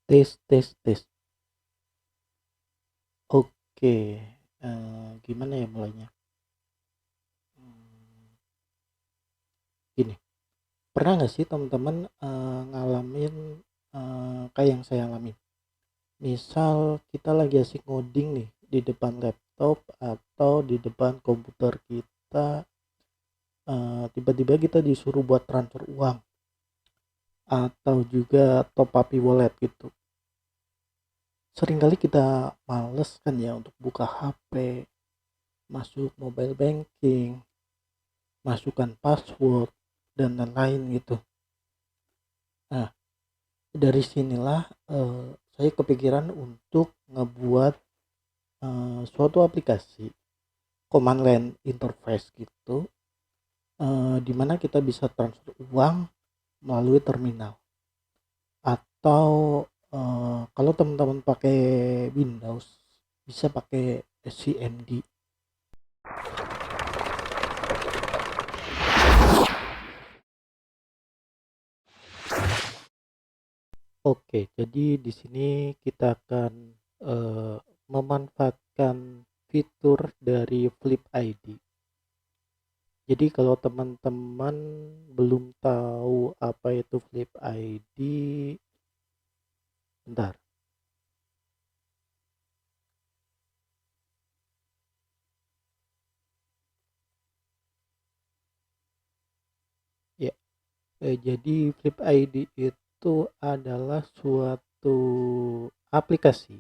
Tes tes tes. Oke, gimana ya mulainya? Mmm, Gini, pernah nggak sih teman-teman, ngalamin, kayak yang saya alamin? Misal kita lagi asik ngoding nih di depan laptop atau di depan komputer kita, tiba-tiba kita disuruh buat transfer uang atau juga top up e-wallet gitu. Seringkali kita males kan ya untuk buka HP, masuk mobile banking, masukkan password dan lain-lain gitu. Nah, dari sinilah saya kepikiran untuk ngebuat suatu aplikasi command line interface gitu, di mana kita bisa transfer uang melalui terminal atau kalau teman-teman pakai Windows bisa pakai CMD. Oke, jadi di sini kita akan memanfaatkan fitur dari Flip ID. Jadi kalau teman-teman belum tahu apa itu Flip ID, bentar ya. Jadi Flip ID itu adalah suatu aplikasi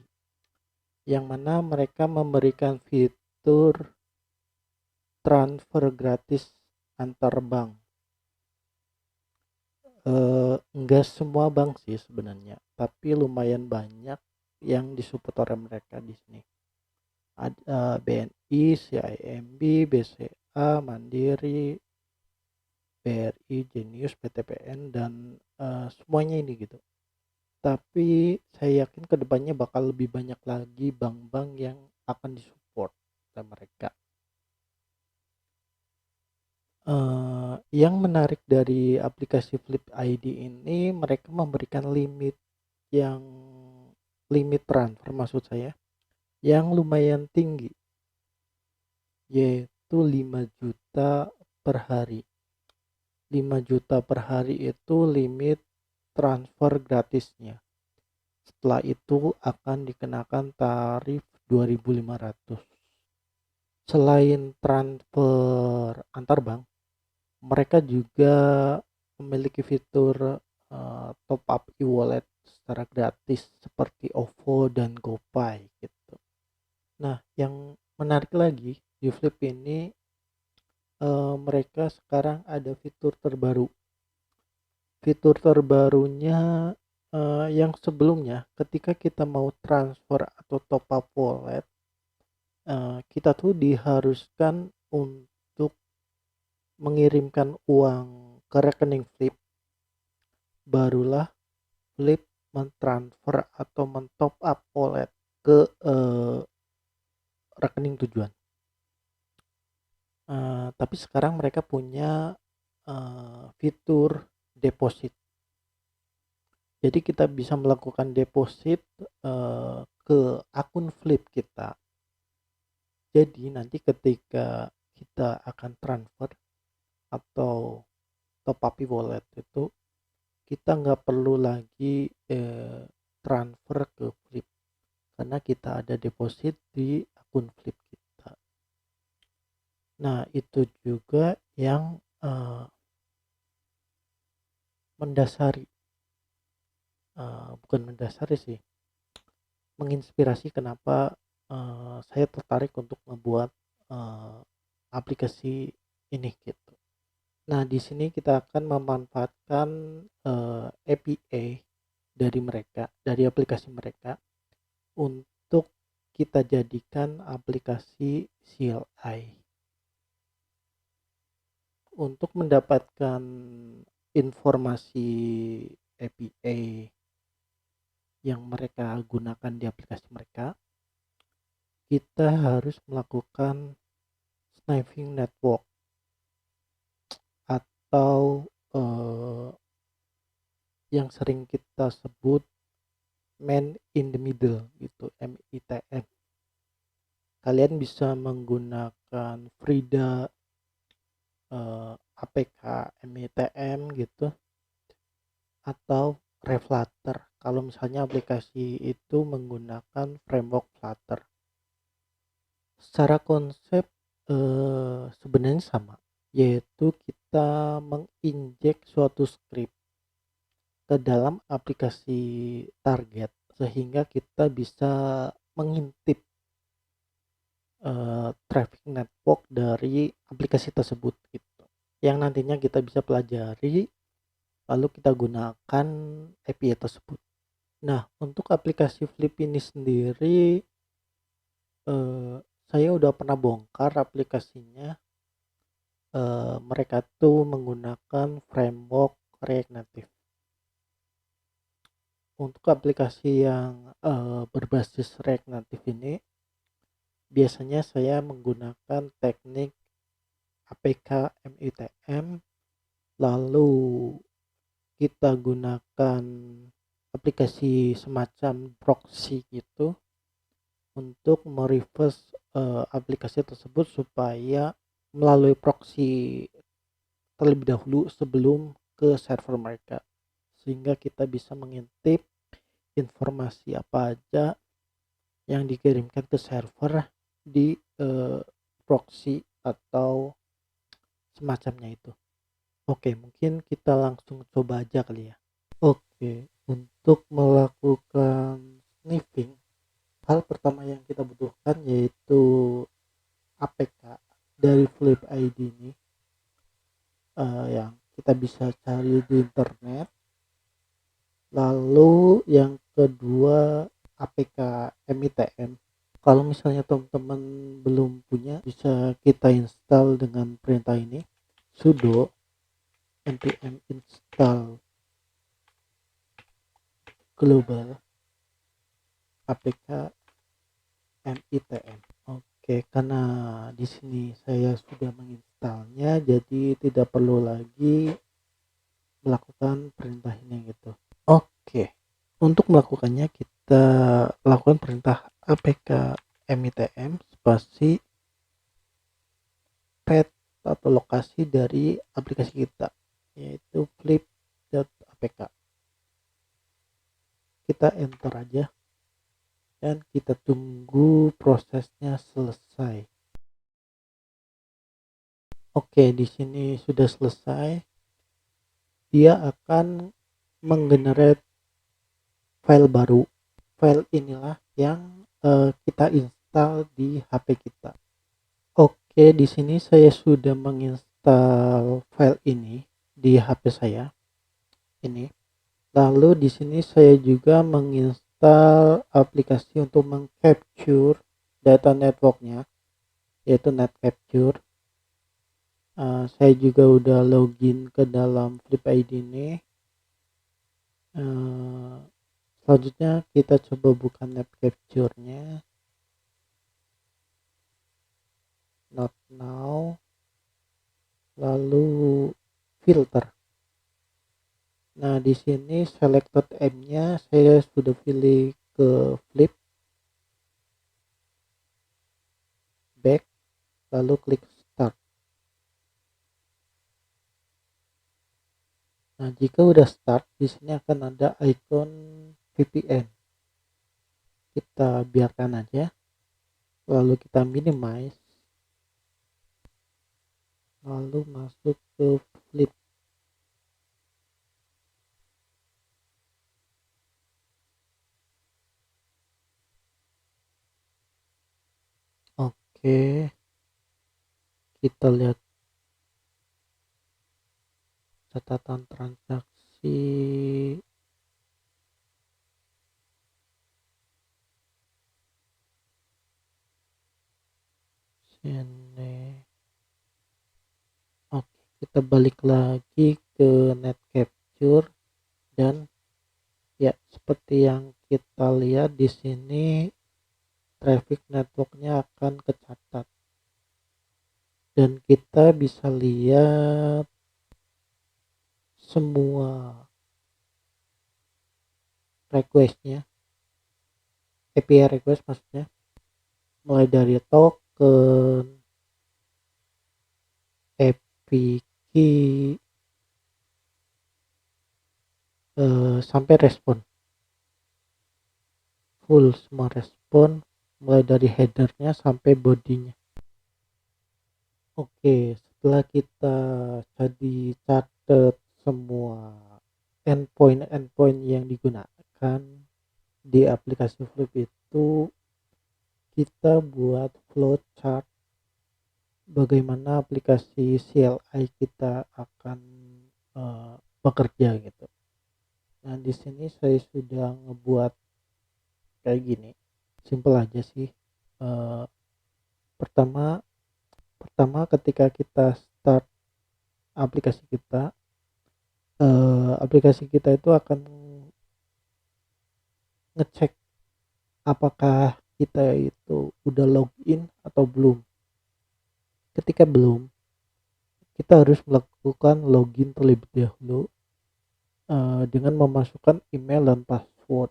yang mana mereka memberikan fitur transfer gratis antar bank. Enggak semua bank sih sebenarnya, tapi lumayan banyak yang disupport oleh mereka di sini. Ada BNI, CIMB, BCA, Mandiri, BRI, Jenius, PTPN, dan semuanya ini gitu. Tapi saya yakin kedepannya bakal lebih banyak lagi bank-bank yang akan disupport oleh mereka. Yang menarik dari aplikasi Flip ID ini, mereka memberikan yang limit transfer maksud saya, yang lumayan tinggi, yaitu 5 juta per hari. 5 juta per hari itu limit transfer gratisnya. Setelah itu akan dikenakan tarif 2.500. Selain transfer antar bank, mereka juga memiliki fitur top up e-wallet secara gratis seperti OVO dan GoPay gitu. Nah, yang menarik lagi di Flip ini, mereka sekarang ada fitur terbaru. Fitur terbarunya, yang sebelumnya ketika kita mau transfer atau top up wallet, kita tuh diharuskan untuk mengirimkan uang ke rekening Flip, barulah Flip mentransfer atau mentop up wallet ke rekening tujuan. Tapi sekarang mereka punya fitur deposit. Jadi kita bisa melakukan deposit ke akun Flip kita. Jadi nanti ketika kita akan transfer atau top up wallet itu, kita nggak perlu lagi transfer ke Flip karena kita ada deposit di akun Flip kita. Nah, itu juga yang mendasari, bukan mendasari sih, menginspirasi kenapa saya tertarik untuk membuat aplikasi ini gitu. Nah, di sini kita akan memanfaatkan API dari mereka, dari aplikasi mereka untuk kita jadikan aplikasi CLI. Untuk mendapatkan informasi API yang mereka gunakan di aplikasi mereka, kita harus melakukan sniffing network atau yang sering kita sebut man in the middle gitu, MITM. Kalian bisa menggunakan Frida, APK MITM gitu, atau Reflutter kalau misalnya aplikasi itu menggunakan framework Flutter. Secara konsep sebenarnya sama, yaitu kita menginjek suatu script ke dalam aplikasi target sehingga kita bisa mengintip traffic network dari aplikasi tersebut gitu. Yang nantinya kita bisa pelajari lalu kita gunakan API tersebut. Nah, untuk aplikasi Flip ini sendiri saya udah pernah bongkar aplikasinya. Mereka tuh menggunakan framework React Native. Untuk aplikasi yang berbasis React Native ini biasanya saya menggunakan teknik APK MITM, lalu kita gunakan aplikasi semacam proxy gitu untuk mereverse aplikasi tersebut supaya melalui proxy terlebih dahulu sebelum ke server mereka, sehingga kita bisa mengintip informasi apa aja yang dikirimkan ke server di proxy atau semacamnya itu. Oke, mungkin kita langsung coba aja kali ya. Oke, untuk melakukan sniffing, hal pertama yang kita butuhkan yaitu APK dari Flip ID ini, yang kita bisa cari di internet. Lalu yang kedua APK MITM. Kalau misalnya teman-teman belum punya, bisa kita install dengan perintah ini, sudo npm install global APK MITM. Oke, karena di sini saya sudah menginstalnya, jadi tidak perlu lagi melakukan perintah ini gitu. Oke, untuk melakukannya kita lakukan perintah APK MITM spasi path atau lokasi dari aplikasi kita, yaitu flip.apk. Kita enter aja dan kita tunggu prosesnya selesai. Oke, di sini sudah selesai. Dia akan menggenerate file baru. File inilah yang kita install di HP kita. Oke, di sini saya sudah menginstal file ini di HP saya. Ini. Lalu di sini saya juga menginstal aplikasi untuk mengcapture data networknya, yaitu NetCapture. Saya juga udah login ke dalam Flip ID ini. Selanjutnya kita coba buka NetCapture-nya. Not now. Lalu filter. Nah, di sini selected M-nya saya sudah pilih ke flip, back, lalu klik start. Nah, jika udah start, di sini akan ada icon VPN. Kita biarkan aja. Lalu kita minimize. Lalu masuk ke flip. Oke. Kita lihat catatan transaksi. Sini. Oke, kita balik lagi ke NetCapture dan ya seperti yang kita lihat di sini traffic networknya akan kecatat dan kita bisa lihat semua requestnya API request maksudnya, mulai dari token, API key, sampai respon, full semua respon, mulai dari headernya sampai bodinya. Oke, setelah kita tadi catat semua endpoint yang digunakan di aplikasi Flip itu, kita buat flowchart bagaimana aplikasi CLI kita akan bekerja gitu. Nah, di sini saya sudah ngebuat kayak gini. Simple aja sih. Pertama ketika kita start aplikasi kita itu akan ngecek apakah kita itu udah login atau belum. Ketika belum, kita harus melakukan login terlebih dahulu dengan memasukkan email dan password.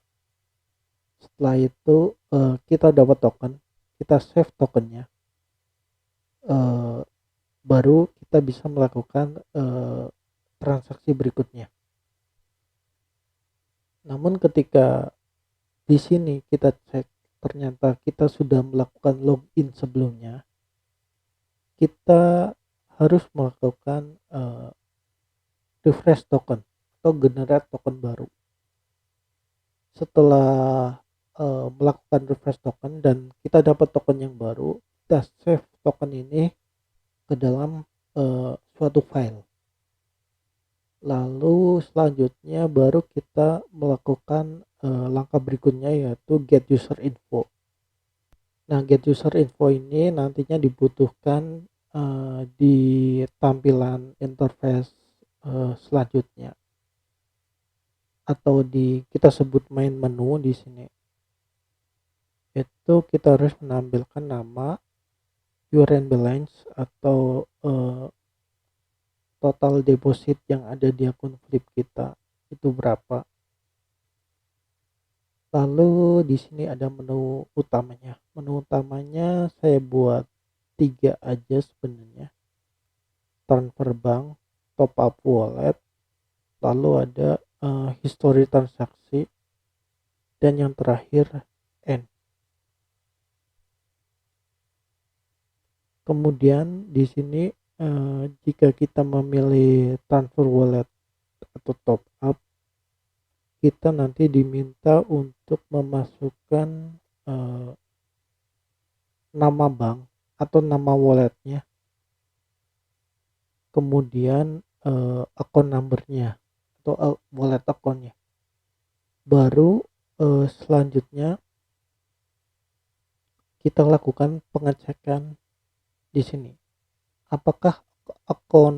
Setelah itu kita dapat token, kita save tokennya, baru kita bisa melakukan transaksi berikutnya. Namun ketika di sini kita cek ternyata kita sudah melakukan login sebelumnya, kita harus melakukan refresh token atau generate token baru. Setelah melakukan refresh token dan kita dapat token yang baru, kita save token ini ke dalam suatu file. Lalu selanjutnya baru kita melakukan langkah berikutnya, yaitu get user info. Nah, get user info ini nantinya dibutuhkan di tampilan interface selanjutnya, atau kita sebut main menu di sini. Itu kita harus menampilkan nama, current balance atau total deposit yang ada di akun Flip kita itu berapa. Lalu di sini ada menu utamanya. Menu utamanya saya buat 3 aja sebenarnya. Transfer bank, top up wallet, lalu ada history transaksi, dan yang terakhir end. Kemudian di sini jika kita memilih transfer wallet atau top up, kita nanti diminta untuk memasukkan nama bank atau nama walletnya, kemudian akun numbernya atau wallet akunnya. Baru selanjutnya kita lakukan pengecekan di sini. Apakah akun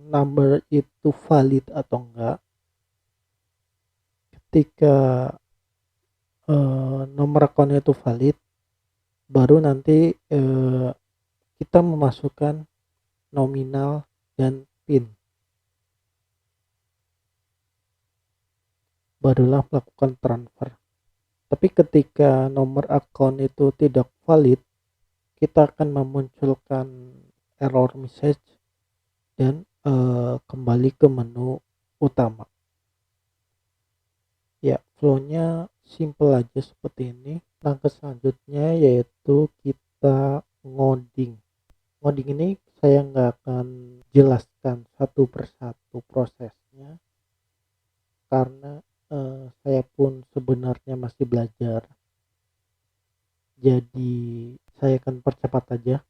number itu valid atau enggak? Ketika nomor akunnya itu valid, baru nanti kita memasukkan nominal dan PIN. Barulah melakukan transfer. Tapi ketika nomor akun itu tidak valid, kita akan memunculkan error message dan kembali ke menu utama. Ya, flownya simple aja seperti ini. Langkah selanjutnya yaitu kita ngoding. Ngoding ini saya nggak akan jelaskan satu persatu prosesnya, karena saya pun sebenarnya masih belajar. Jadi saya akan percepat aja.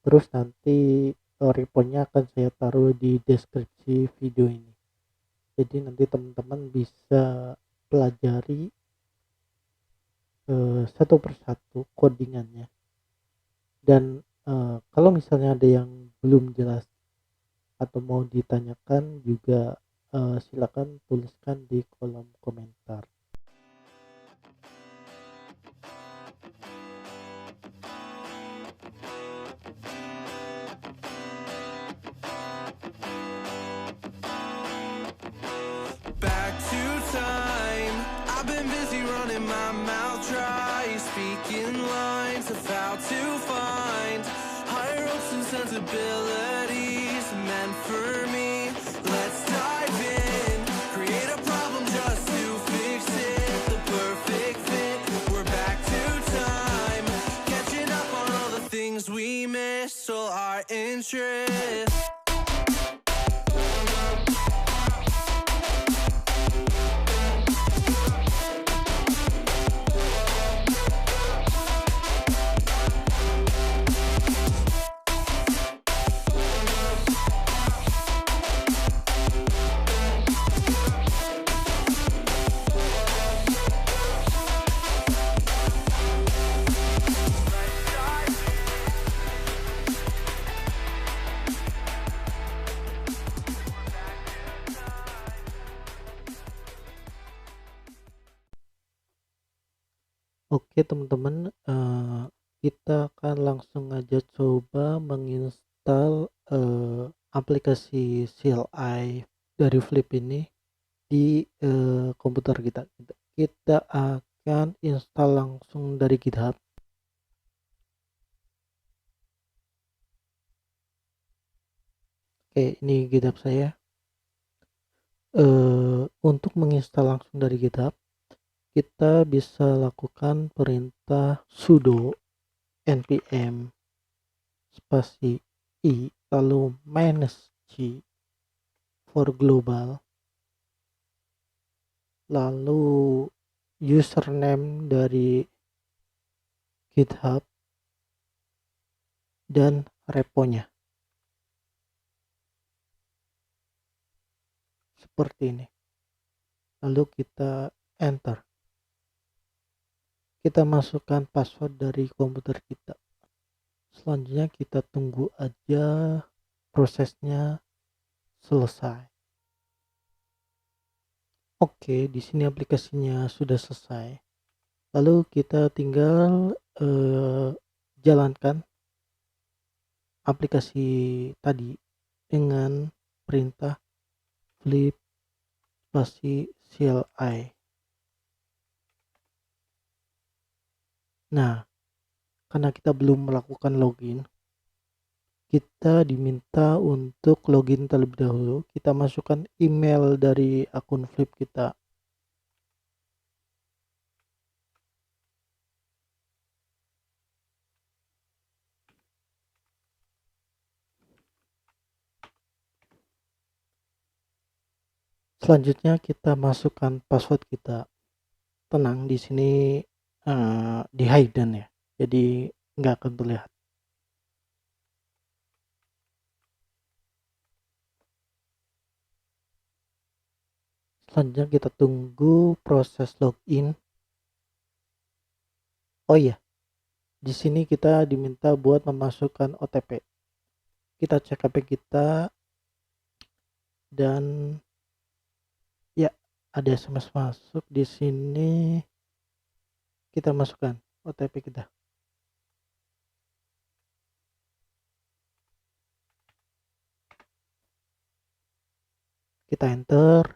Terus nanti reponya akan saya taruh di deskripsi video ini. Jadi nanti teman-teman bisa pelajari satu persatu codingannya. Dan kalau misalnya ada yang belum jelas atau mau ditanyakan juga, silakan tuliskan di kolom komentar. Back to time, I've been busy running my mouth dry, speaking lines of how to find higher hopes and sensibilities meant for me. Let's dive in, create a problem just to fix it, the perfect fit. We're back to time, catching up on all the things we missed, all our interests. Oke teman-teman, kita akan langsung aja coba menginstal aplikasi CLI dari Flip ini di komputer kita. Kita akan install langsung dari GitHub. Oke, ini GitHub saya. Untuk menginstal langsung dari GitHub, kita bisa lakukan perintah sudo npm spasi i lalu -g for global, lalu username dari GitHub dan reponya seperti ini, lalu kita enter. Kita masukkan password dari komputer kita. Selanjutnya kita tunggu aja prosesnya selesai. Oke, di sini aplikasinya sudah selesai. Lalu kita tinggal jalankan aplikasi tadi dengan perintah flip spasi CLI. Nah, karena kita belum melakukan login, kita diminta untuk login terlebih dahulu. Kita masukkan email dari akun Flip kita. Selanjutnya kita masukkan password kita. Tenang, di sini di hidden ya, jadi nggak akan terlihat. Selanjutnya kita tunggu proses login. Oh iya, di sini kita diminta buat memasukkan OTP. Kita cek HP kita dan ya, ada SMS masuk di sini. Kita masukkan OTP kita. Kita enter.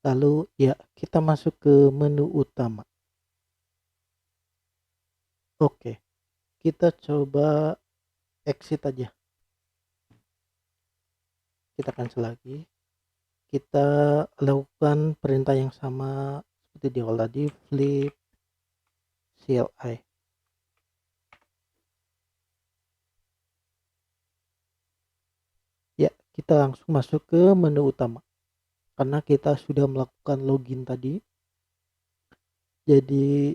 Lalu ya, kita masuk ke menu utama. Oke, kita coba exit aja. Kita cancel lagi. Kita lakukan perintah yang sama seperti di awal tadi, flip CLI. Ya, kita langsung masuk ke menu utama. Karena kita sudah melakukan login tadi. Jadi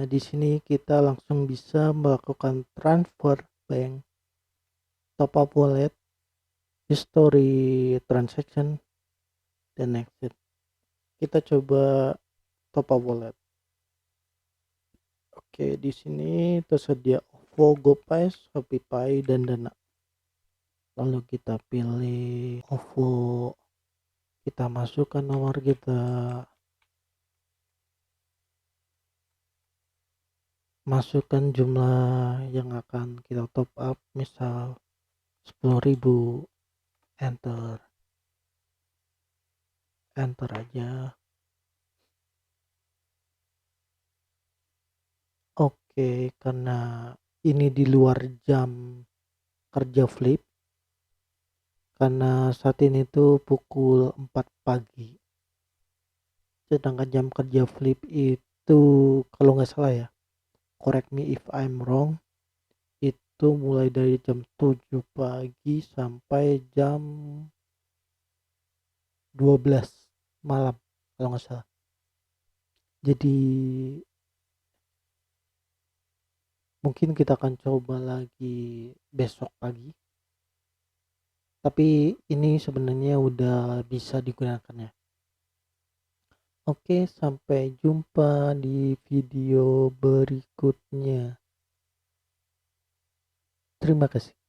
di sini kita langsung bisa melakukan transfer bank, top up wallet, history transaction, dan exit. Kita coba top up wallet. Oke, di sini tersedia OVO, GoPay, Shopee, dan Dana. Lalu kita pilih OVO, kita masukkan nomor kita, masukkan jumlah yang akan kita top up, misal 10.000, enter aja. Oke, karena ini di luar jam kerja Flip, karena saat ini tuh pukul 4 pagi. Sedangkan jam kerja Flip itu kalau nggak salah ya, correct me if I'm wrong, itu mulai dari jam 7 pagi sampai jam 12 malam kalau nggak salah. Jadi mungkin kita akan coba lagi besok pagi. Tapi ini sebenarnya udah bisa digunakan ya. Oke, sampai jumpa di video berikutnya. Terima kasih.